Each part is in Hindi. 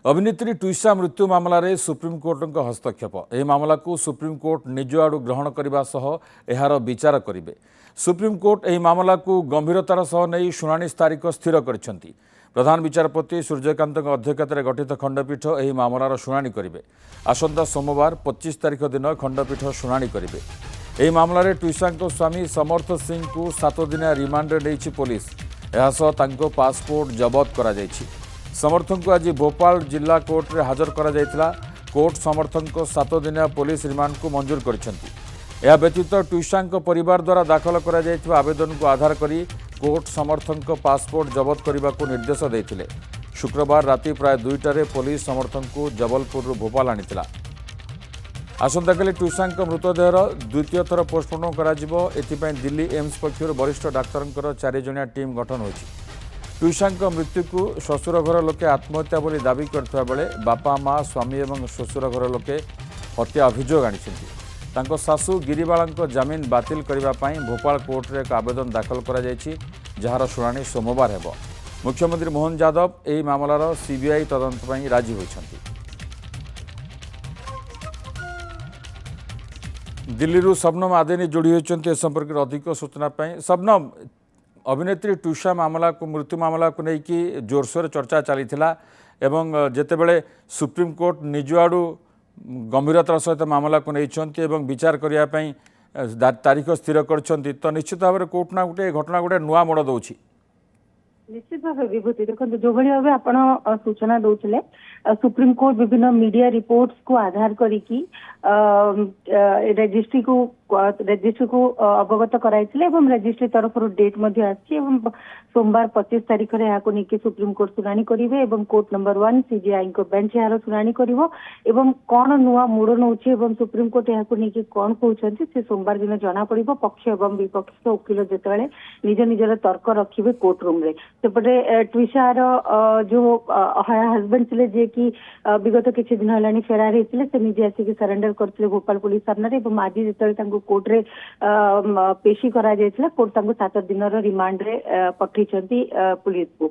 अभिनेत्री ट्विशा मृत्यु मामलें सुप्रीमकोर्ट हस्तक्षेप यह मामला को सुप्रीमकोर्ट निज आड़ ग्रहण करने सह यार विचार करेंगे। सुप्रीमकोर्ट यह मामला को गंभीरतार सह नहीं शुणाणी तारीख स्थिर कर प्रधान विचारपति सूर्यकांत अध्यक्षतार गठित खंडपीठ यह मामलार शुणाणी करेंगे। आसंता सोमवार 25 तारीख दिन खंडपीठ शुणाणी करेंगे। यह मामलें ट्विशा स्वामी समर्थ सिंह को 7 दिनिया रिमांड नहीं पुलिस पासपोर्ट जबत करा समर्थन को आज भोपाल जिला कोर्ट रे हाजर करा जायतिला। कोर्ट समर्थन को 7 दिनिया पुलिस रिमांड को मंजूर करिसेंती। यह व्यतीत ट्विशा परिवार द्वारा दाखल करा जायतिबा आवेदन को आधार करी कोर्ट समर्थन को पासपोर्ट जबत करने को निर्देश देते। शुक्रवार राति प्राय 2टारे पुलिस समर्थन को जबलपुर भोपाल आनीला। आसंता काली ट्विशा मृतदेहर द्वितीय थर पोस्टमार्टम करा दिल्ली एम्स पक्षर वरिष्ठ डाक्तर 4 जणिया टीम गठन होती। ट्विशा मृत्यु को श्वशुर घर लोके आत्महत्या बोली दाबी करथिबा बेले बापा माँ स्वामी और श्वशुर घर लोके हत्या अभियोग आनी सासू गिरिबाला जमीन बातिल करने भोपाल कोर्ट रे एक आवेदन दाखल करा जायछि, जार शुणाणी सोमवार हेब। मुख्यमंत्री मोहन यादव यह मामलार सीबीआई तदंत पई राजी होइछन्ति। दिल्ली शबनम आदेनी जोड़ी होइछन्ति। ए संपर्क में अधिक सूचना पाई शबनम, अभिनेत्री ट्विशा मामला को मृत्यु मामला को लेकिन जोरसोर चर्चा चली एवं जितेबले सुप्रीमकोर्ट निज आड़ गंभीरतार सहित मामला को नहीं विचार करने तारीख स्थिर कर निश्चित भाव में कोर्ट ना गोटे घटना गोटे नुआ मोड़ दौर निश्चित भाव विभूति देखो जो भाई भाव आप सूचना दौले सुप्रीमकोर्ट विभिन्न मीडिया रिपोर्ट्स को आधार करिकी रजिस्ट्री को अवगत कराई रजिस्ट्री तरफ डेट सोमवार 25 तारीख में यहाँ नहीं सुप्रीमकोर्ट शुणाणी करेंगे। कोर्ट नंबर 1 सीजीआई बेंच यार शुणाणी कर कौन नुआ मोड़ नौ सुप्रीमकोर्ट यहाँ नहीं कौन कहते से सोमवार दिन जना पड़ पक्ष और विपक्ष वकिल जिते निज निजर तर्क रखिए कोर्ट रूम रे। सेपटे ट्विशार जो हजबैंड थे जे कि विगत किसी दिन है फेरार होते से निजे आसिक सरेंडर करते भोपाल पुलिस सामने आज जो कोर्ट रे पेशी करा जायतिला कोर्ट 7 दिन रिमांड रे पठई पुलिस को।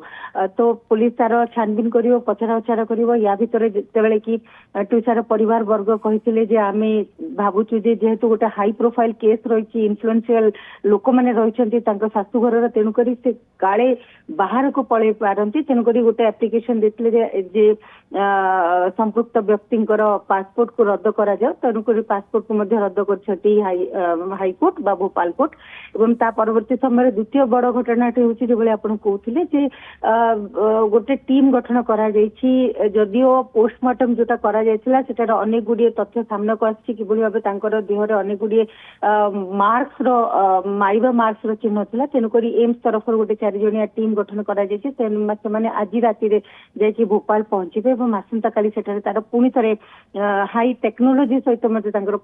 तो पुलिस तार छानबीन करिवो पचरा उचारा करिवो। या भितर जेतेबेले कि ट्विशार परिवार वर्ग कहिथिले जे आमे भाबुछु जे जेहेतु गोटे हाई प्रोफाइल केस रही इन्फ्लुएंशियल लोक मैंने रही शाशु घर तेणुक से काले बाहर को पलि पारती तेणुक गोटे एप्लिकेशन देते जे संपृक्त व्यक्ति पासपोर्ट को रद्द करा जाओ तेणुक पासपोर्ट को रद्द कर हाईकोर्ट बा भोपाल कोर्ट। एवं ता परवर्ती समय द्वितीय बड़ घटनाटी हूँ जो आप कहते जे गोटे टीम गठन करा जदिओ पोस्टमार्टम जोटा करा सेटार अनेक गुड़िए तथ्य सामना को आसी कि भाव देहर अनेक गुड़िए मार्क्स मारिबा मार्क्स चिन्ह था तेणुक एम्स तरफ गोटे 4 जणिया टीम गठन करा आज राति जाकि भोपाल पहुंचे और आसंता काली तार पुणी थे हाई टेक्नोलोजी सहित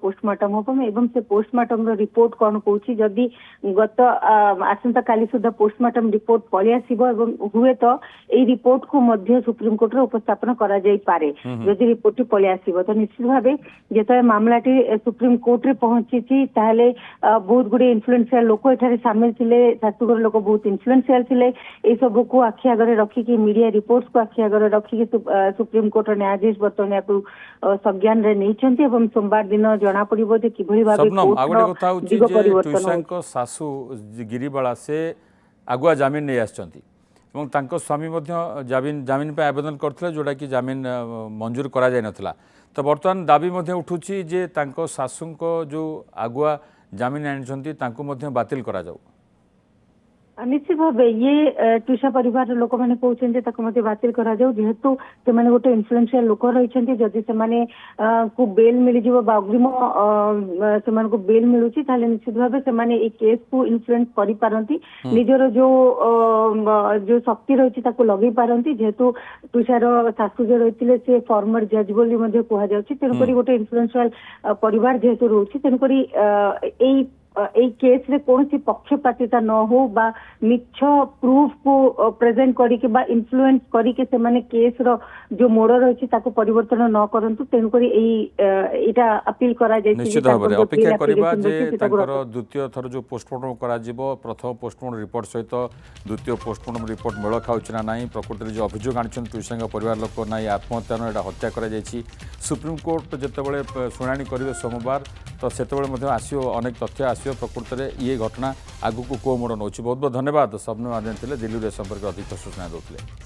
पोस्टमार्टम हम एवं से पोस्टमार्टम रिपोर्ट कौन कौन जदि गत आसंता काली सुधा पोस्टमार्टम रिपोर्ट पलि आसिबो एवं हुए तो यही रिपोर्ट को सुप्रीमकोर्ट रे उपस्थापन करा जाई पारे। जदि रिपोर्ट पलि आसिबो तो निश्चित भाव जो मामलाटी सुप्रीमकोर्ट रे पहुंची ताहले बहुत गुड़े इन्फ्लुएंशियल लोक एठारे सामिल थिले शाशुघर लोक बहुत इन्फ्लुएंशियल थिले ए सब को आखि आगे रखिकी मीडिया रिपोर्ट्स को आखि आगे रखिकी सुप्रीमकोर्ट न्यायाधीश बर्तमान या संज्ञान रे नहीं एवं सोमवार दिन जना पड़ो कि सासू गिरिबाला से आगुआ जमीन नहीं आसछंती स्वामी जमीन पे आवेदन करते जोटा कि जमीन मंजूर करा जाय नथिला। तो बर्तमान दाबी उठुची जे सासू जो आगुआ जमीन आनी बातिल करा जाऊ। निश्चित भाव ये ट्विशा परिवार लोक मैंने कहते बातिल करा जाऊ जेहेतु से गोटे इन्फ्लुएंशियल लोक रही जदि से को बेल मिल अग्रिम से बेल मिलूँ निश्चित भाव से केस को इन्फ्लुएंस करी निजर जो शक्ति रही लगे पारती जेहेतु ट्विशार शाशु जो रही से फॉर्मर जज बोली कहुई तेणुक गोटे इन्फ्लुएंशियल परिवार जेहेतु रोचे तेणुक एई केस रे कोनसी पक्षपातिता न हो बा मिछ प्रूफ को प्रेजेंट करी के बा इन्फ्लुएंस करी के से माने केस रो जो मोड़ रही ताको परिवर्तन न करंतु तेनु करी एटा अपील करा जाय निश्चित भाव में अपेक्षा करवा जे तांकर द्वितीय थर जो पोस्टमार्टम करा जिवो प्रथम पोस्टमार्टम रिपोर्ट सहित द्वितीय पोस्टमार्टम रिपोर्ट मेल खाउछ ना नहीं प्रकृति जो अभियोग आनिछन तुषांग परिवार लोक ना आत्महत्या ना एटा हत्या करा जायछि सुप्रीम कोर्ट जेतेबेले शुणाणी करिवे सोमवार तो सेतेबेले मध्ये आसियो अनेक तथ्य आसियो प्रकृति में ये घटना आगु को मोड़ नौ बहुत बहुत धन्यवाद सबन आदि दिल्ली संपर्क अधिक सूचना देते।